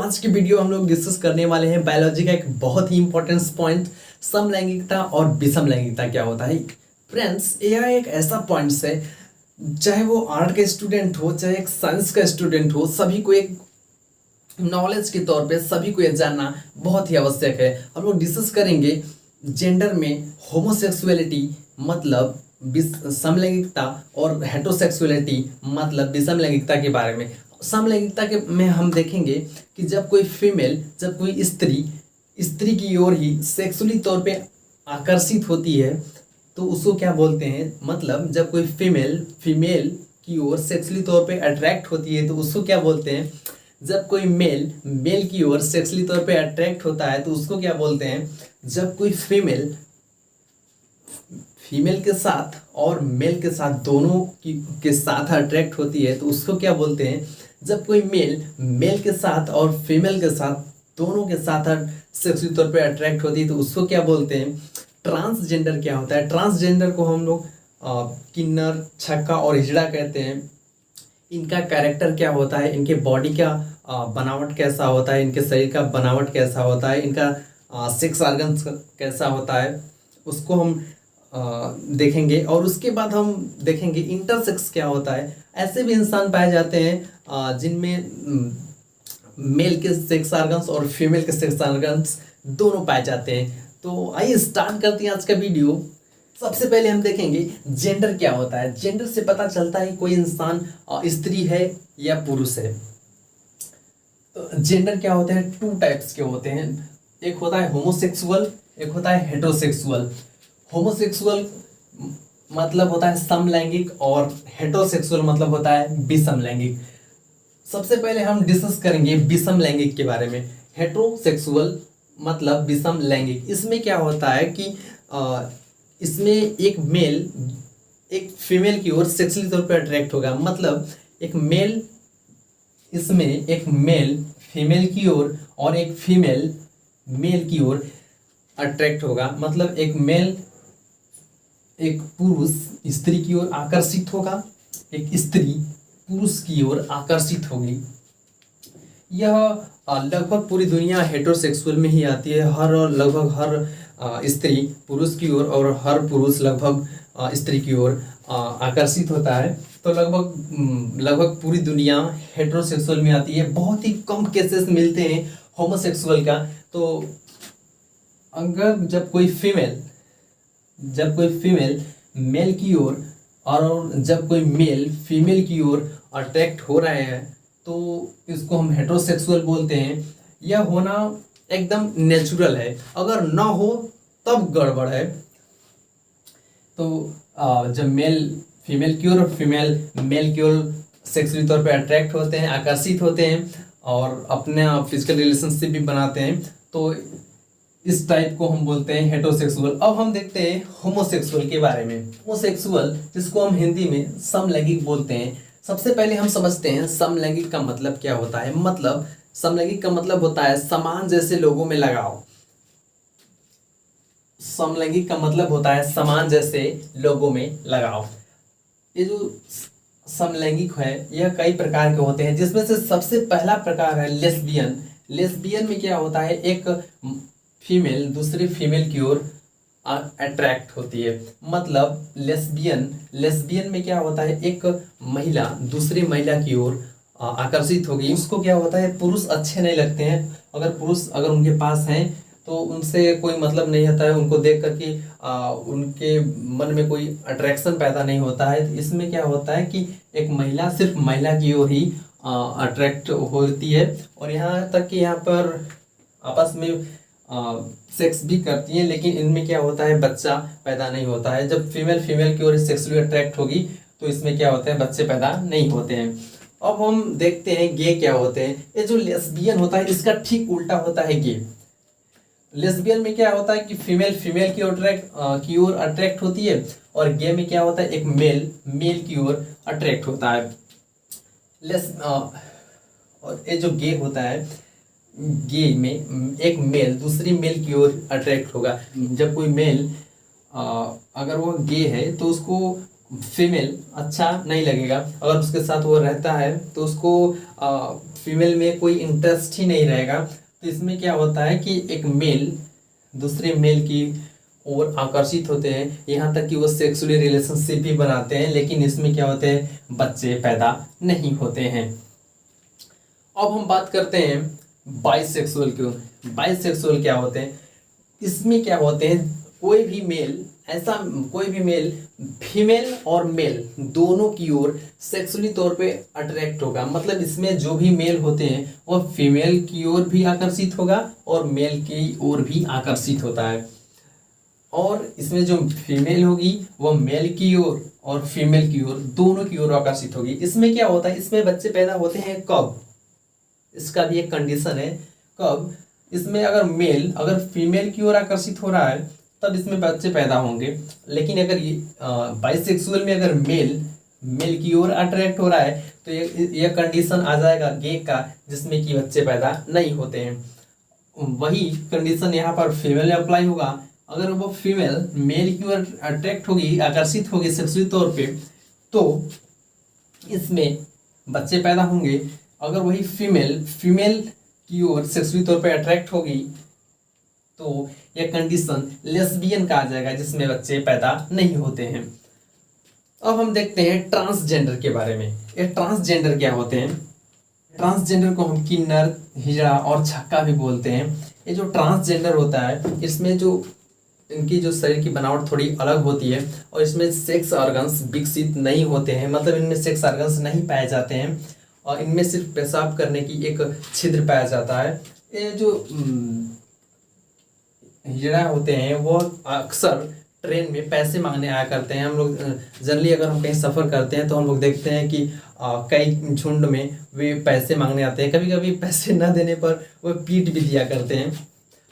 आज की वीडियो हम लोग डिस्कस करने वाले हैं बायोलॉजी का एक बहुत ही इंपॉर्टेंट पॉइंट, समलैंगिकता और विषमलैंगिकता क्या होता है। फ्रेंड्स, यह एक ऐसा पॉइंट है, चाहे वो आर्ट का स्टूडेंट हो चाहे एक साइंस का स्टूडेंट हो, सभी को एक नॉलेज के तौर पे सभी को यह जानना बहुत ही आवश्यक है। हम लोग डिस्कस करेंगे जेंडर में होमोसेक्सुअलिटी मतलब समलैंगिकता और हेटेरोसेक्सुअलिटी मतलब विषमलैंगिकता के बारे में। समलैंगिकता के में हम देखेंगे कि जब कोई फीमेल, जब कोई स्त्री की ओर ही सेक्सुअली तौर पे आकर्षित होती है तो उसको क्या बोलते हैं, मतलब जब कोई फीमेल की ओर सेक्सुअली तौर पे अट्रैक्ट होती है तो उसको क्या बोलते हैं। जब कोई मेल की ओर सेक्सुअली तौर पे अट्रैक्ट होता है तो उसको क्या बोलते हैं। जब कोई फीमेल के साथ और मेल के साथ दोनों के साथ अट्रैक्ट होती है तो उसको क्या बोलते हैं। जब कोई मेल के साथ और फीमेल के साथ दोनों के साथ सेक्सुअली तौर पे अट्रैक्ट होती है तो उसको क्या बोलते हैं। ट्रांसजेंडर क्या होता है। ट्रांसजेंडर को हम लोग किन्नर, छक्का और हिजड़ा कहते हैं। इनका कैरेक्टर क्या होता है, इनके बॉडी का बनावट कैसा होता है, इनके शरीर का बनावट कैसा होता है, इनका सेक्स ऑर्गन कैसा होता है, उसको हम देखेंगे। और उसके बाद हम देखेंगे इंटरसेक्स क्या होता है। ऐसे भी इंसान पाए जाते हैं जिनमें मेल के सेक्स ऑर्गन्स और फीमेल के सेक्स ऑर्गन्स दोनों पाए जाते हैं। तो आइए स्टार्ट करते हैं आज का वीडियो। सबसे पहले हम देखेंगे जेंडर क्या होता है। जेंडर से पता चलता है कोई इंसान स्त्री है या पुरुष है। तो जेंडर क्या होते हैं, टू टाइप्स के होते हैं। एक होता है होमोसेक्सुअल, एक होता है हेटेरोसेक्सुअल। होमोसेक्सुअल मतलब होता है समलैंगिक और हेटेरोसेक्सुअल मतलब होता है विषमलैंगिक। सबसे पहले हम डिस्कस करेंगे विषमलैंगिक के बारे में। हेटेरोसेक्सुअल मतलब विषमलैंगिक, इसमें क्या होता है कि इसमें एक मेल एक फीमेल की ओर सेक्सुअली तौर पर अट्रैक्ट होगा। मतलब इसमें एक मेल फीमेल की ओर और एक फीमेल मेल की ओर अट्रैक्ट होगा। मतलब एक पुरुष स्त्री की ओर आकर्षित होगा, एक स्त्री पुरुष की ओर आकर्षित होगी। यह लगभग पूरी दुनिया हेटेरोसेक्सुअल में ही आती है। लगभग हर स्त्री पुरुष की ओर और हर पुरुष लगभग स्त्री की ओर आकर्षित होता है। तो लगभग पूरी दुनिया हेटेरोसेक्सुअल में आती है। बहुत ही कम केसेस मिलते हैं होमोसेक्सुअल का। तो अगर जब कोई फीमेल मेल की ओर और जब कोई मेल फीमेल की ओर अट्रैक्ट हो रहे हैं तो इसको हम हेटेरोसेक्सुअल बोलते हैं। यह होना एकदम नेचुरल है, अगर ना हो तब गड़बड़ है। तो जब मेल फीमेल की ओर और फीमेल मेल की ओर सेक्सुअली तौर पे अट्रैक्ट होते हैं, आकर्षित होते हैं और अपने फिजिकल रिलेशनशिप भी बनाते हैं, तो इस टाइप को हम बोलते हैं हेटेरोसेक्सुअल। अब हम देखते हैं होमोसेक्सुअल के बारे में। होमोसेक्सुअल जिसको हम हिंदी में समलैंगिक बोलते हैं। सबसे पहले हम समझते हैं समलैंगिक का मतलब क्या होता है। मतलब समलैंगिक का मतलब होता है समान जैसे लोगों में लगाव। समलैंगिक का मतलब होता है समान जैसे लोगों में लगाव। ये जो समलैंगिक है यह कई प्रकार के होते हैं, जिसमें से सबसे पहला प्रकार है लेस्बियन। लेस्बियन में क्या होता है, एक फीमेल दूसरी फीमेल की ओर अट्रैक्ट होती है। मतलब लेस्बियन में क्या होता है, एक महिला दूसरी महिला की ओर आकर्षित होगी। उसको क्या होता है, पुरुष अच्छे नहीं लगते हैं। अगर पुरुष उनके पास हैं तो उनसे कोई मतलब नहीं होता है। उनको देख करके उनके मन में कोई अट्रैक्शन पैदा नहीं होता है। तो इसमें क्या होता है कि एक महिला सिर्फ महिला की ओर ही अट्रैक्ट होती है और यहाँ तक कि यहाँ पर आपस में सेक्स भी करती हैं, लेकिन इनमें क्या होता है, बच्चा पैदा नहीं होता है। जब फीमेल की ओर सेक्सुअली अट्रैक्ट होगी तो इसमें क्या होता है, बच्चे पैदा नहीं होते हैं। अब हम देखते हैं गे क्या होते हैं। ये जो लेस्बियन होता है इसका ठीक उल्टा होता है गे। लेस्बियन में क्या होता है कि फीमेल की ओर अट्रैक्ट होती है और गे में क्या होता है, एक मेल की ओर अट्रैक्ट होता है। और ये जो गे होता है, गे में एक मेल दूसरी मेल की ओर अट्रैक्ट होगा। जब कोई मेल अगर वो गे है तो उसको फीमेल अच्छा नहीं लगेगा। अगर उसके साथ वो रहता है तो उसको फीमेल में कोई इंटरेस्ट ही नहीं रहेगा। तो इसमें क्या होता है कि एक मेल दूसरे मेल की ओर आकर्षित होते हैं, यहाँ तक कि वो सेक्सुअली रिलेशनशिप भी बनाते हैं, लेकिन इसमें क्या होते हैं, बच्चे पैदा नहीं होते हैं। अब हम बात करते हैं बाइसेक्सुअल क्यों। बाइसेक्सुअल क्या होते हैं, इसमें क्या होते हैं, कोई भी मेल ऐसा कोई भी मेल फीमेल और मेल दोनों की ओर सेक्सुअली तौर पे अट्रैक्ट होगा। मतलब इसमें जो भी मेल होते हैं वो फीमेल की ओर भी आकर्षित होगा और मेल की ओर भी आकर्षित होता है। और इसमें जो फीमेल होगी वो मेल की ओर और फीमेल की ओर दोनों की ओर आकर्षित होगी। इसमें क्या होता है, इसमें बच्चे पैदा होते हैं कब, इसका भी एक कंडीशन है कब। इसमें अगर फीमेल की ओर आकर्षित हो रहा है तब इसमें बच्चे पैदा होंगे। लेकिन अगर ये बाइसेक्सुअल में अगर मेल की ओर अट्रैक्ट हो रहा है तो ये कंडीशन आ जाएगा गे का, जिसमें कि बच्चे पैदा नहीं होते हैं। वही कंडीशन यहाँ पर फीमेल में अप्लाई होगा। अगर वो फीमेल मेल की ओर अट्रैक्ट होगी, आकर्षित होगी सेक्सुअली तौर पे, तो इसमें बच्चे पैदा होंगे। अगर वही फीमेल की ओर सेक्सुअली तौर पे अट्रैक्ट होगी तो यह कंडीशन लेस्बियन का आ जाएगा, जिसमें बच्चे पैदा नहीं होते हैं। अब हम देखते हैं ट्रांसजेंडर के बारे में। ये ट्रांसजेंडर क्या होते हैं, ट्रांसजेंडर को हम किन्नर, हिजड़ा और छक्का भी बोलते हैं। ये जो ट्रांसजेंडर होता है इसमें जो इनकी जो शरीर की बनावट थोड़ी अलग होती है और इसमें सेक्स ऑर्गन्स विकसित नहीं होते हैं। मतलब इनमें सेक्स ऑर्गन्स नहीं पाए जाते हैं और इनमें सिर्फ पेशाब करने की एक छिद्र पाया जाता है। ये जो हिजड़ा होते हैं वो अक्सर ट्रेन में पैसे मांगने आया करते हैं। हम लोग जनरली अगर हम कहीं सफ़र करते हैं तो हम लोग देखते हैं कि कई झुंड में वे पैसे मांगने आते हैं। कभी कभी पैसे न देने पर वो पीट भी दिया करते हैं।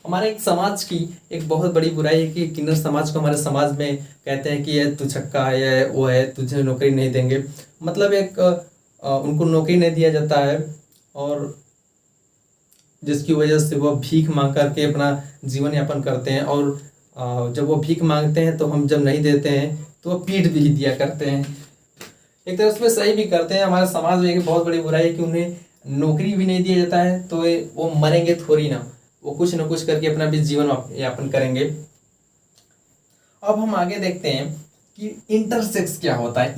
हमारे एक समाज की एक बहुत बड़ी बुराई है कि किन्नर समाज को हमारे समाज में कहते हैं कि ये तू छक्का है, ये वो है, तुझे नौकरी नहीं देंगे। मतलब एक उनको नौकरी नहीं दिया जाता है और जिसकी वजह से वो भीख मांग करके अपना जीवन यापन करते हैं। और जब वो भीख मांगते हैं तो हम जब नहीं देते हैं तो वो पीट भी दिया करते हैं। एक तरह उसमें सही भी करते हैं। हमारे समाज में एक बहुत बड़ी बुराई है कि उन्हें नौकरी भी नहीं दिया जाता है तो वो मरेंगे थोड़ी ना, वो कुछ ना कुछ करके अपना भी जीवन यापन करेंगे। अब हम आगे देखते हैं कि इंटरसेक्स क्या होता है।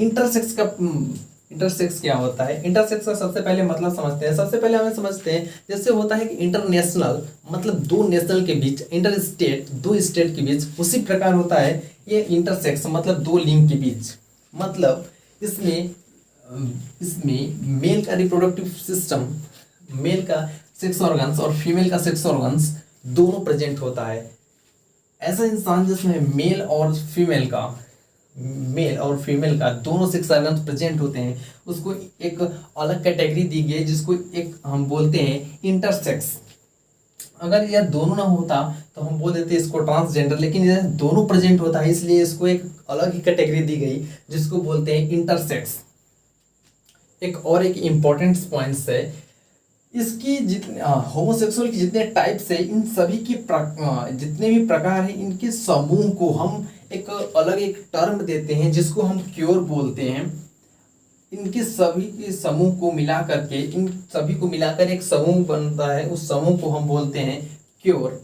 इंटरसेक्स क्या होता है, इंटरसेक्स का सबसे पहले मतलब समझते हैं। सबसे पहले हमें समझते हैं जैसे होता है कि इंटरनेशनल मतलब दो नेशनल के बीच, इंटर स्टेट दो स्टेट के बीच, उसी प्रकार होता है ये इंटरसेक्स मतलब दो लिंग के बीच। मतलब इसमें मेल का रिप्रोडक्टिव सिस्टम, मेल का सेक्स ऑर्गन्स और फीमेल का सेक्स ऑर्गन्स दोनों प्रेजेंट होता है। ऐसा इंसान जिसमें मेल और फीमेल का दोनों सेक्स ऑर्गन्स प्रेजेंट होते हैं उसको एक अलग कैटेगरी दी गई है, जिसको एक हम बोलते हैं इंटरसेक्स। अगर यह दोनों ना होता तो हम बोल देते इसको ट्रांसजेंडर, लेकिन यह दोनों प्रेजेंट होता है इसलिए इसको एक अलग ही कैटेगरी दी गई जिसको बोलते हैं इंटरसेक्स। एक इम्पोर्टेंट पॉइंट्स है इसकी, जितने होमोसेक्सुअल की जितने टाइप्स है, इन सभी की जितने भी प्रकार हैं इनके समूह को हम एक अलग एक टर्म देते हैं जिसको हम क्योर बोलते हैं। इनके सभी के समूह को मिला करके, इन सभी को मिलाकर एक समूह बनता है, उस समूह को हम बोलते हैं क्योर।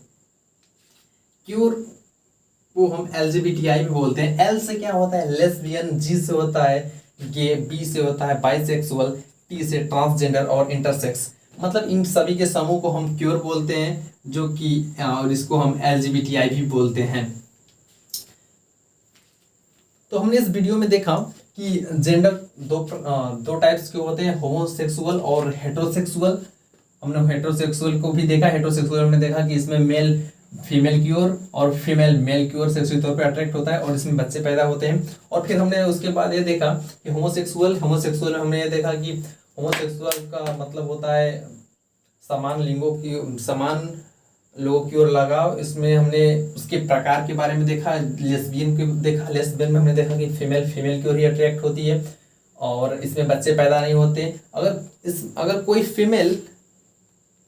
क्योर को हम LGBTI भी बोलते हैं। L से क्या होता है लेस्बियन, G से होता है गे, B से होता है बाइसेक्सुअल, T से ट्रांसजेंडर और इंटरसेक्स। मतलब इन सभी के समूह को हम क्योर बोलते हैं, जो कि और इसको हम LGBTI भी बोलते हैं। तो हमने इस वीडियो में देखा कि जेंडर दो टाइप्स के होते हैं, होमोसेक्सुअल और हेटेरोसेक्सुअल। हमने हेटेरोसेक्सुअल को भी देखा। हेटेरोसेक्सुअल हमने देखा कि इसमें मेल फीमेल की ओर और फीमेल मेल की ओर सेक्सुअल तौर पे अट्रैक्ट होता है और इसमें बच्चे पैदा होते हैं। और फिर हमने उसके बाद ये देखा कि होमोसेक्सुअल में हमने ये देखा कि होमोसेक्सुअल का मतलब होता है समान लोगों की ओर लगाव। इसमें हमने उसके प्रकार के बारे में देखा। लेस्बियन में हमने देखा कि फीमेल की ओर ही अट्रैक्ट होती है और इसमें बच्चे पैदा नहीं होते। अगर कोई फीमेल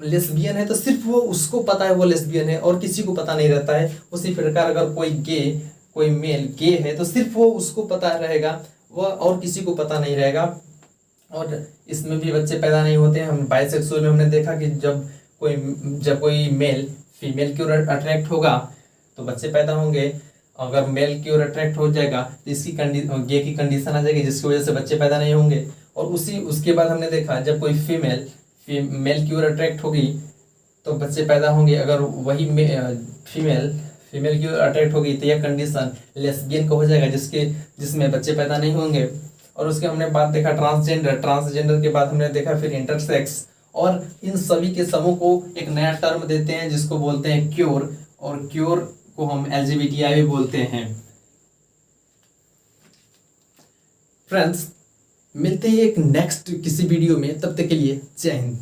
लेस्बियन है तो सिर्फ वो उसको पता है वो लेस्बियन है और किसी को पता नहीं रहता है। उसी प्रकार अगर कोई मेल गे है तो सिर्फ वो उसको पता रहेगा वह और किसी को पता नहीं रहेगा। और इसमें भी बच्चे पैदा नहीं होते हैं। हम बाइसेक्सुअल में हमने देखा कि जब कोई मेल फीमेल की ओर अट्रैक्ट होगा तो बच्चे पैदा होंगे। अगर मेल की ओर अट्रैक्ट हो जाएगा तो इसकी गे की कंडीशन आ जाएगी, जिसकी वजह से बच्चे पैदा नहीं होंगे। और उसके बाद हमने देखा जब कोई फीमेल मेल की ओर अट्रैक्ट होगी तो बच्चे पैदा होंगे। अगर वही फीमेल की ओर अट्रैक्ट होगी तो यह कंडीशन लेस्बियन का हो जाएगा, जिसमें बच्चे पैदा नहीं होंगे। और उसके हमने बाद देखा ट्रांसजेंडर के बाद हमने देखा फिर इंटरसेक्स। और इन सभी के समूह को एक नया टर्म देते हैं जिसको बोलते हैं क्योर, और क्योर को हम LGBTI भी बोलते हैं। फ्रेंड्स, मिलते हैं एक नेक्स्ट किसी वीडियो में, तब तक के लिए जय हिंद।